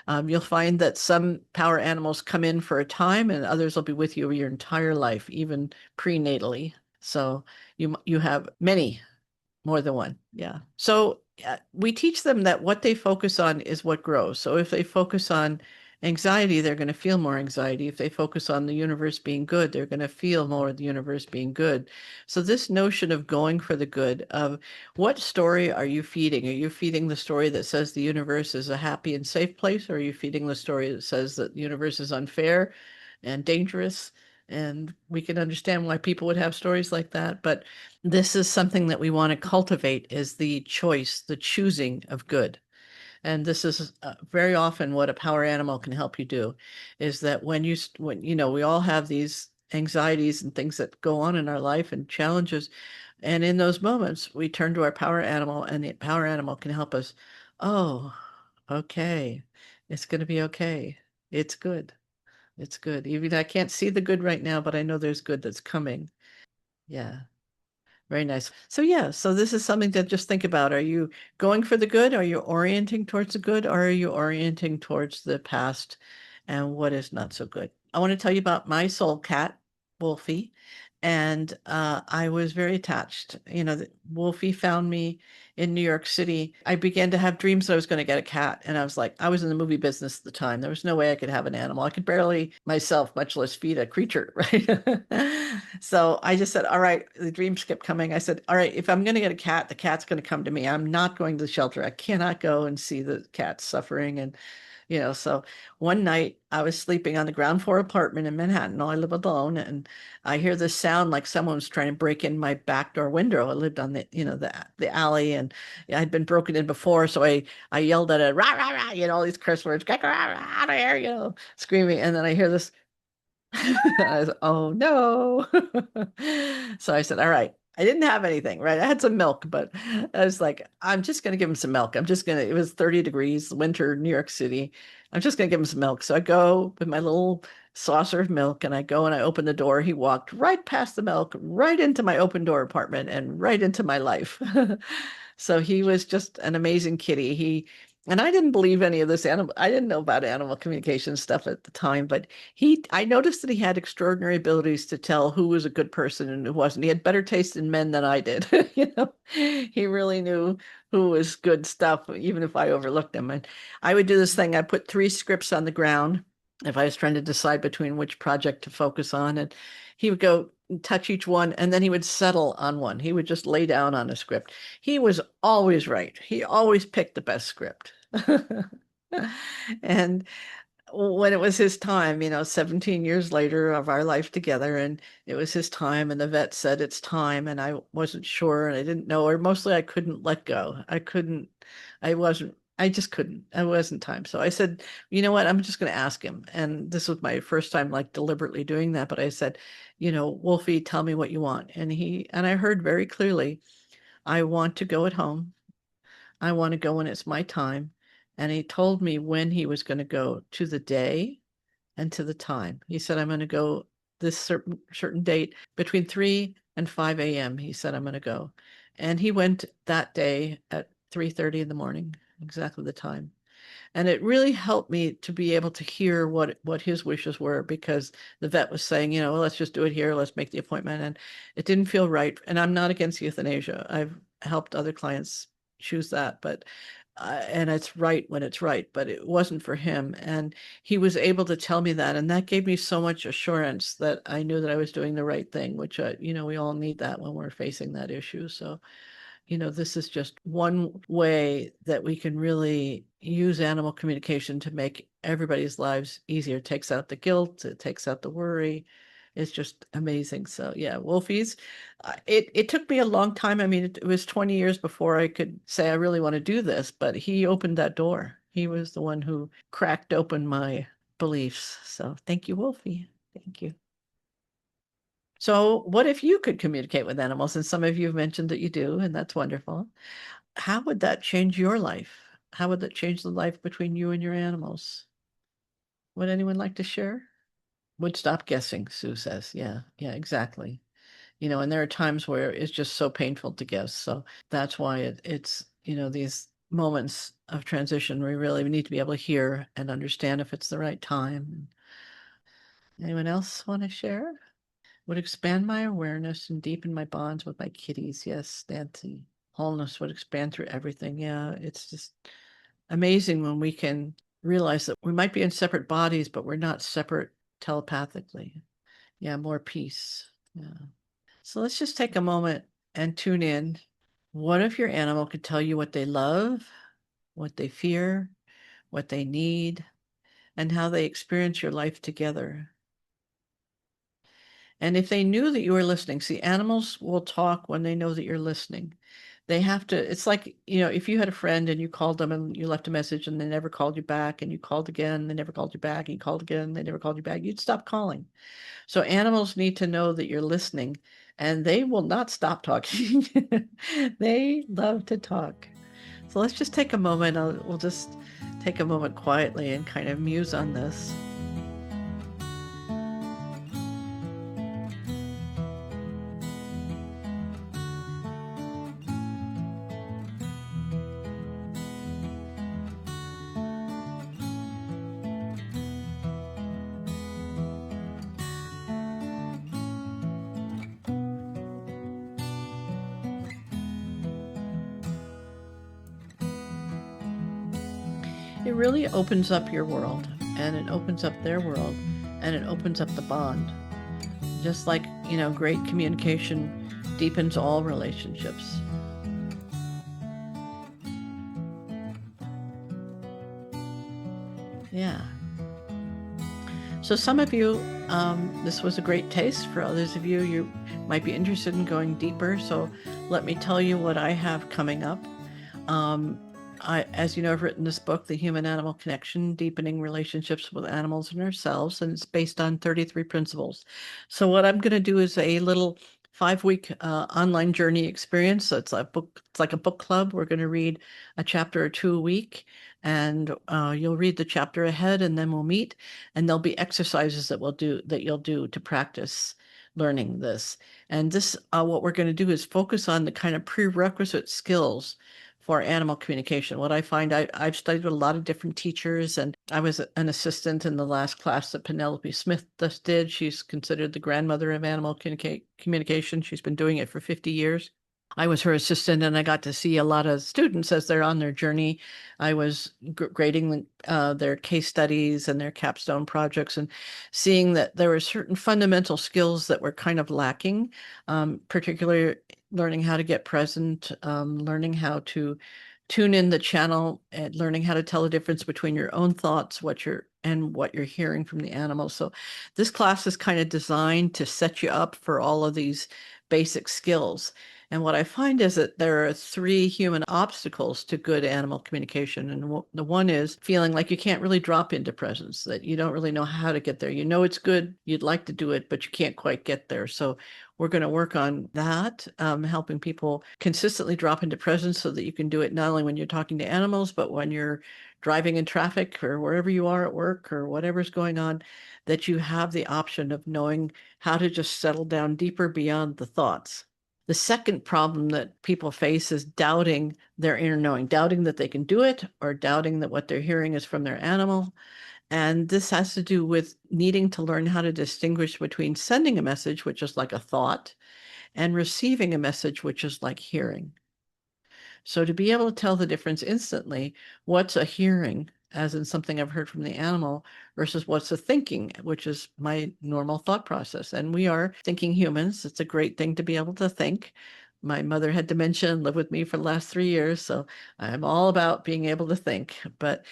And you'll find that some power animals come in for a time, and others will be with you your entire life, even prenatally. So you have many, more than one. Yeah. So we teach them that what they focus on is what grows. So if they focus on anxiety, they're going to feel more anxiety. If they focus on the universe being good, they're going to feel more of the universe being good. So this notion of going for the good, of what story are you feeding? Are you feeding the story that says the universe is a happy and safe place? Or are you feeding the story that says that the universe is unfair and dangerous? And we can understand why people would have stories like that. But this is something that we want to cultivate, is the choice, the choosing of good. And this is very often what a power animal can help you do, is that when we all have these anxieties and things that go on in our life and challenges, and in those moments we turn to our power animal, and the power animal can help us. Oh, okay, it's going to be okay. It's good. It's good. Even I can't see the good right now, but I know there's good that's coming. Yeah. Very nice. So yeah, so this is something to just think about. Are you going for the good? Are you orienting towards the good? Or are you orienting towards the past and what is not so good? I want to tell you about my soul cat, Wolfie. And I was very attached. Wolfie found me in New York City. I began to have dreams that I was going to get a cat. And I was like, I was in the movie business at the time. There was no way I could have an animal. I could barely myself, much less feed a creature, right? So I just said, all right, the dreams kept coming. I said, all right, if I'm going to get a cat, the cat's going to come to me. I'm not going to the shelter. I cannot go and see the cat suffering. And so one night I was sleeping on the ground floor apartment in Manhattan. I live alone, and I hear this sound like someone was trying to break in my back door window. I lived on the alley, and I'd been broken in before. So I yelled at it, rah, rah, rah, all these curse words, get out of here, screaming. And then I hear this. I was, oh no. So I said, all right. I didn't have anything, right? I had some milk, but I was like, I'm just going to give him some milk. It was 30 degrees, winter, New York City. I'm just going to give him some milk. So I go with my little saucer of milk, and I go and I open the door. He walked right past the milk, right into my open door apartment, and right into my life. So he was just an amazing kitty. And I didn't believe any of this animal. I didn't know about animal communication stuff at the time, but I noticed that he had extraordinary abilities to tell who was a good person and who wasn't. He had better taste in men than I did. He really knew who was good stuff, even if I overlooked him. And I would do this thing. I put 3 scripts on the ground if I was trying to decide between which project to focus on. And he would go touch each one, and then he would settle on one. He would just lay down on a script. He was always right. He always picked the best script. And when it was his time, 17 years later of our life together, and it was his time, and the vet said it's time, and I wasn't sure, and I didn't know, or mostly I couldn't let go. I just couldn't. It wasn't time. So I said, you know what? I'm just going to ask him. And this was my first time like deliberately doing that. But I said, Wolfie, tell me what you want. And I heard very clearly, I want to go at home. I want to go when it's my time. And he told me when he was going to go, to the day and to the time. He said, I'm going to go this certain date between 3 and 5 a.m. He said, I'm going to go. And he went that day at 3:30 in the morning, exactly the time. And it really helped me to be able to hear what his wishes were, because the vet was saying, well, let's just do it here, let's make the appointment. And it didn't feel right. And I'm not against euthanasia. I've helped other clients choose that, but and it's right when it's right, but it wasn't for him. And he was able to tell me that, and that gave me so much assurance that I knew that I was doing the right thing, which we all need that when we're facing that issue. So this is just one way that we can really use animal communication to make everybody's lives easier. It takes out the guilt, it takes out the worry. It's just amazing. So yeah, Wolfies. It took me a long time. I mean, it was 20 years before I could say I really want to do this, but he opened that door. He was the one who cracked open my beliefs. So thank you, Wolfie. Thank you. So, what if you could communicate with animals? And some of you have mentioned that you do, and that's wonderful. How would that change your life? How would that change the life between you and your animals? Would anyone like to share? Would stop guessing, Sue says. Yeah, yeah, exactly. And there are times where it's just so painful to guess. So that's why it's, these moments of transition, we really need to be able to hear and understand if it's the right time. Anyone else want to share? Would expand my awareness and deepen my bonds with my kitties. Yes, Nancy. Wholeness would expand through everything. Yeah, it's just amazing when we can realize that we might be in separate bodies, but we're not separate telepathically. Yeah, more peace. Yeah. So let's just take a moment and tune in. What if your animal could tell you what they love, what they fear, what they need, and how they experience your life together? And if they knew that you were listening, see, animals will talk when they know that you're listening. They have to, it's like, if you had a friend and you called them and you left a message and they never called you back, and you called again, they never called you back, and you called again, they never called you back, you'd stop calling. So animals need to know that you're listening, and they will not stop talking. They love to talk. So let's just take a moment. We'll just take a moment quietly and kind of muse on this. It really opens up your world, and it opens up their world, and it opens up the bond. Just like, great communication deepens all relationships. Yeah. So some of you, this was a great taste. For others of you, you might be interested in going deeper. So let me tell you what I have coming up. As you know, I've written this book, The Human-Animal Connection, Deepening Relationships with Animals and Ourselves, and it's based on 33 principles. So what I'm going to do is a little 5-week online journey experience. So it's like a book club. We're going to read a chapter or two a week, and you'll read the chapter ahead, and then we'll meet, and there'll be exercises that you'll do to practice learning this. And this, what we're going to do is focus on the kind of prerequisite skills for animal communication. What I find, I've studied with a lot of different teachers, and I was an assistant in the last class that Penelope Smith just did. She's considered the grandmother of animal communication. She's been doing it for 50 years. I was her assistant, and I got to see a lot of students as they're on their journey. I was grading their case studies and their capstone projects, and seeing that there were certain fundamental skills that were kind of lacking, particularly learning how to get present, learning how to tune in the channel and learning how to tell the difference between your own thoughts, what you're hearing from the animal. So this class is kind of designed to set you up for all of these basic skills. And what I find is that there are 3 human obstacles to good animal communication. And the one is feeling like you can't really drop into presence, that you don't really know how to get there. You know it's good, you'd like to do it, but you can't quite get there. So we're going to work on that, helping people consistently drop into presence so that you can do it not only when you're talking to animals, but when you're driving in traffic or wherever you are at work or whatever's going on, that you have the option of knowing how to just settle down deeper beyond the thoughts. The second problem that people face is doubting their inner knowing, doubting that they can do it or doubting that what they're hearing is from their animal. And this has to do with needing to learn how to distinguish between sending a message, which is like a thought, and receiving a message, which is like hearing. So to be able to tell the difference instantly, what's a hearing, as in something I've heard from the animal, versus what's a thinking, which is my normal thought process. And we are thinking humans. It's a great thing to be able to think. My mother had dementia and lived with me for the last 3 years, so I'm all about being able to think. But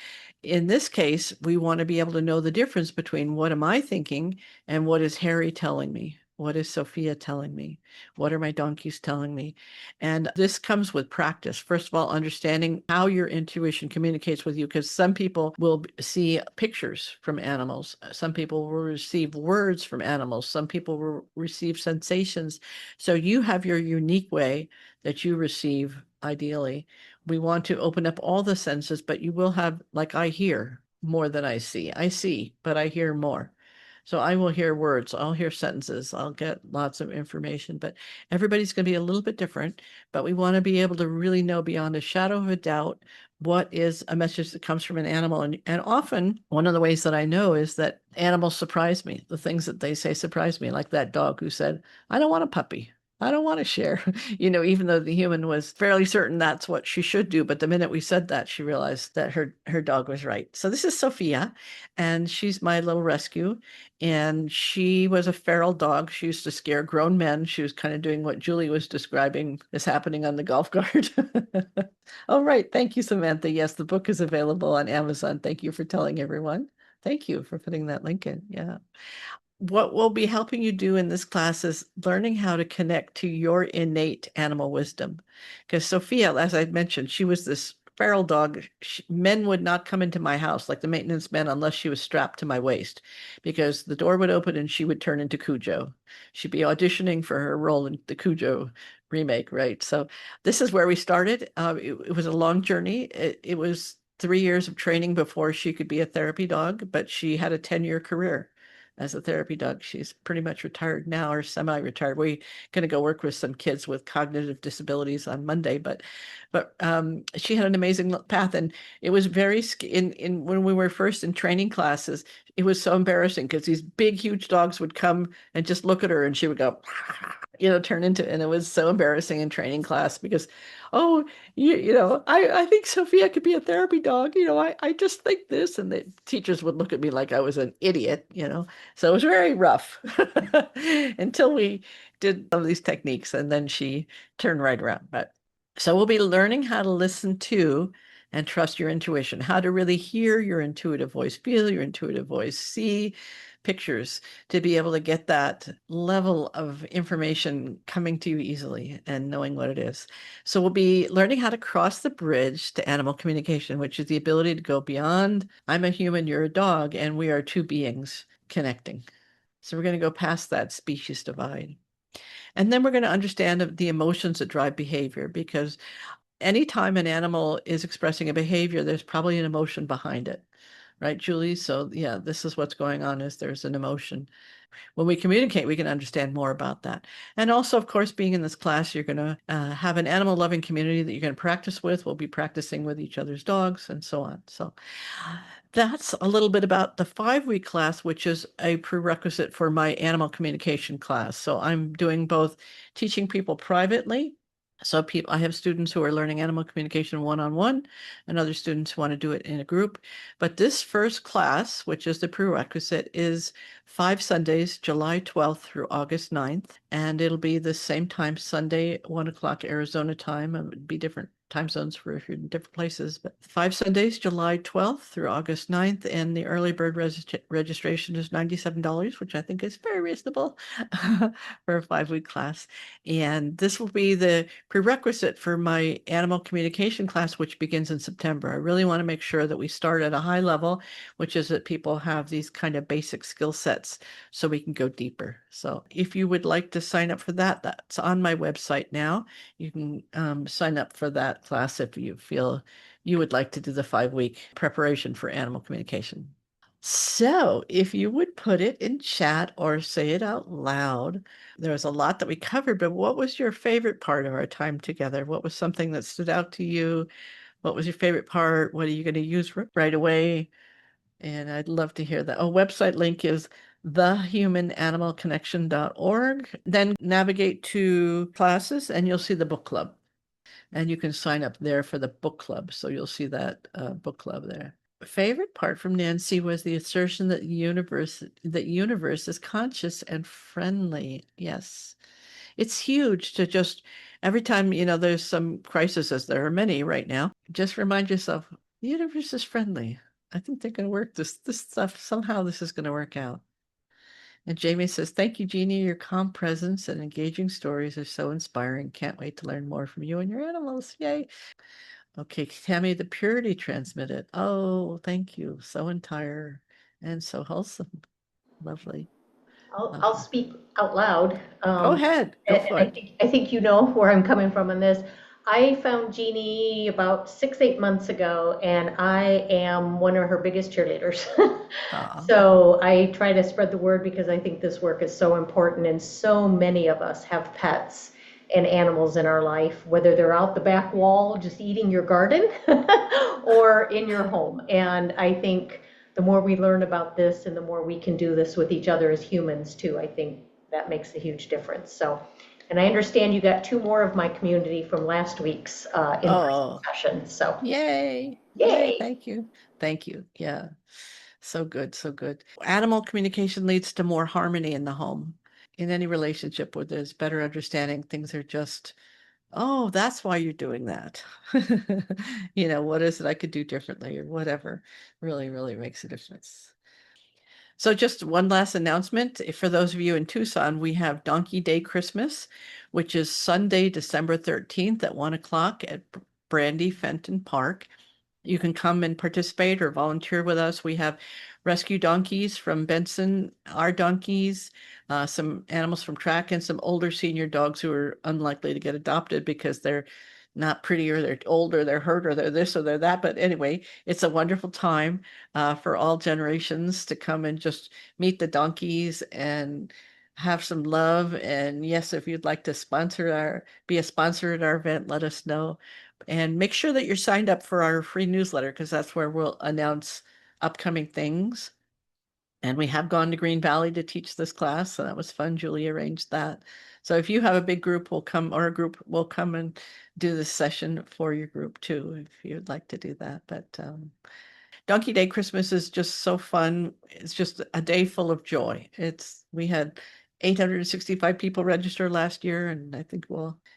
in this case, we want to be able to know the difference between what am I thinking and what is Harry telling me? What is Sophia telling me? What are my donkeys telling me? And this comes with practice. First of all, understanding how your intuition communicates with you, because some people will see pictures from animals. Some people will receive words from animals. Some people will receive sensations. So you have your unique way that you receive, ideally. We want to open up all the senses, but you will have, like I hear more than I see. I see, but I hear more. So I will hear words, I'll hear sentences, I'll get lots of information, but everybody's going to be a little bit different. But we want to be able to really know beyond a shadow of a doubt what is a message that comes from an animal. And often, one of the ways that I know is that animals surprise me. The things that they say surprise me, like that dog who said, I don't want a puppy. I don't want to share, even though the human was fairly certain that's what she should do. But the minute we said that, she realized that her dog was right. So this is Sophia, and she's my little rescue. And she was a feral dog. She used to scare grown men. She was kind of doing what Julie was describing as happening on the golf cart. Oh, right. Thank you, Samantha. Yes, the book is available on Amazon. Thank you for telling everyone. Thank you for putting that link in. Yeah. What we'll be helping you do in this class is learning how to connect to your innate animal wisdom. Because Sophia, as I mentioned, she was this feral dog. Men would not come into my house, like the maintenance men, unless she was strapped to my waist, because the door would open and she would turn into Cujo. She'd be auditioning for her role in the Cujo remake, right? So this is where we started. It was a long journey. It was 3 years of training before she could be a therapy dog, but she had a 10-year career as a therapy dog. She's pretty much retired now, or semi-retired. We're going to go work with some kids with cognitive disabilities on Monday, but she had an amazing path, and it was very in when we were first in training classes. It was so embarrassing because these big, huge dogs would come and just look at her, and she would go, turn into, and it was so embarrassing in training class because, oh, I think Sophia could be a therapy dog. I just think this, and the teachers would look at me like I was an idiot. So it was very rough until we did some of these techniques, and then she turned right around. But so we'll be learning how to listen to and trust your intuition, how to really hear your intuitive voice, feel your intuitive voice, see pictures, to be able to get that level of information coming to you easily and knowing what it is. So we'll be learning how to cross the bridge to animal communication, which is the ability to go beyond, I'm a human, you're a dog, and we are two beings connecting. So we're going to go past that species divide. And then we're going to understand the emotions that drive behavior, because anytime an animal is expressing a behavior, there's probably an emotion behind it. Right, Julie? So yeah, this is what's going on, is there's an emotion. When we communicate, we can understand more about that. And also, of course, being in this class, you're going to have an animal loving community that you're going to practice with. We'll be practicing with each other's dogs and so on. So that's a little bit about the 5-week class, which is a prerequisite for my animal communication class. So I'm doing both teaching people privately. So I have students who are learning animal communication one-on-one, and other students who want to do it in a group. But this first class, which is the prerequisite, is 5 Sundays, July 12th through August 9th. And it'll be the same time, Sunday, 1 o'clock Arizona time. It would be different time zones for if you're in different places. But 5 Sundays, July 12th through August 9th, and the early bird registration is $97, which I think is very reasonable for a 5-week class. And this will be the prerequisite for my animal communication class, which begins in September. I really want to make sure that we start at a high level, which is that people have these kind of basic skill sets so we can go deeper. So if you would like to sign up for that, that's on my website now. You can sign up for that class if you feel you would like to do the 5-week preparation for animal communication. So if you would put it in chat or say it out loud, there was a lot that we covered, but what was your favorite part of our time together? What was something that stood out to you? What was your favorite part? What are you going to use right away? And I'd love to hear that. Oh, website link is thehumananimalconnection.org. Then navigate to classes and you'll see the book club. And you can sign up there for the book club. So you'll see that book club there. Favorite part from Nancy was the assertion that universe is conscious and friendly. Yes. It's huge to just every time, there's some crises, as there are many right now, just remind yourself, the universe is friendly. I think they're going to work this stuff. Somehow this is going to work out. And Jamie says, thank you, Jeannie. Your calm presence and engaging stories are so inspiring. Can't wait to learn more from you and your animals. Yay. Okay, Tammy, the purity transmitted. Oh, thank you. So entire and so wholesome. Lovely. I'll speak out loud. Go ahead. Go for it. I think you know where I'm coming from on this. I found Jeannie about 6-8 months ago, and I am one of her biggest cheerleaders. So I try to spread the word because I think this work is so important, and so many of us have pets and animals in our life, whether they're out the back wall just eating your garden or in your home. And I think the more we learn about this and the more we can do this with each other as humans too, I think that makes a huge difference. So, and I understand you got 2 more of my community from last week's in-person session. So yay. Yay. Thank you. Thank you. Yeah. So good. So good. Animal communication leads to more harmony in the home. In any relationship where there's better understanding, things are just, oh, that's why you're doing that. What is it I could do differently or whatever really, really makes a difference. So just one last announcement. For those of you in Tucson, we have Donkey Day Christmas, which is Sunday, December 13th at 1 o'clock at Brandy Fenton Park. You can come and participate or volunteer with us. We have rescue donkeys from Benson, our donkeys, some animals from track, and some older senior dogs who are unlikely to get adopted because they're not pretty or they're older, they're hurt or they're this or they're that. But anyway, it's a wonderful time for all generations to come and just meet the donkeys and have some love. And yes, if you'd like to be a sponsor at our event, let us know. And make sure that you're signed up for our free newsletter because that's where we'll announce upcoming things. And we have gone to Green Valley to teach this class, so that was fun. Julie arranged that. So if you have a big group, a group will come and do this session for your group too, if you'd like to do that. But Donkey Day Christmas is just so fun. It's just a day full of joy. We had 865 people register last year, and I think,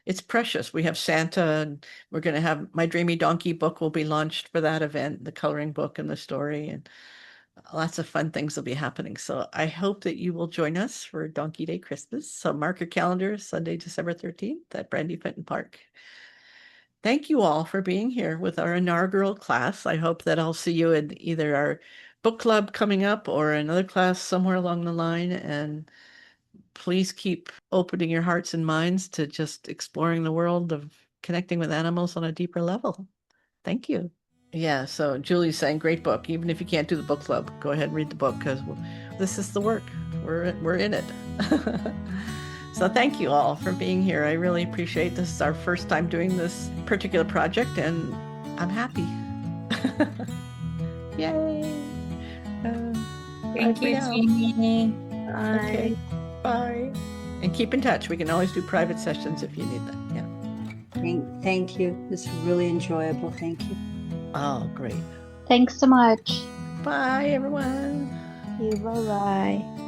it's precious. We have Santa, and we're going to have My Dreamy Donkey book will be launched for that event, the coloring book and the story, and lots of fun things will be happening. So I hope that you will join us for Donkey Day Christmas. So mark your calendar, Sunday, December 13th at Brandy Fenton Park. Thank you all for being here with our inaugural class. I hope that I'll see you in either our book club coming up or another class somewhere along the line. And please keep opening your hearts and minds to just exploring the world of connecting with animals on a deeper level. Thank you. Yeah, so Julie's saying, great book. Even if you can't do the book club, go ahead and read the book because this is the work. We're in it. So thank you all for being here. I really appreciate this. Is our first time doing this particular project, and I'm happy. Yay! Thank you, Jeannie. Bye. Okay, bye. And keep in touch. We can always do private sessions if you need them. Yeah. Thank you. This is really enjoyable. Thank you. Oh, great. Thanks so much. Bye, everyone. Bye-bye.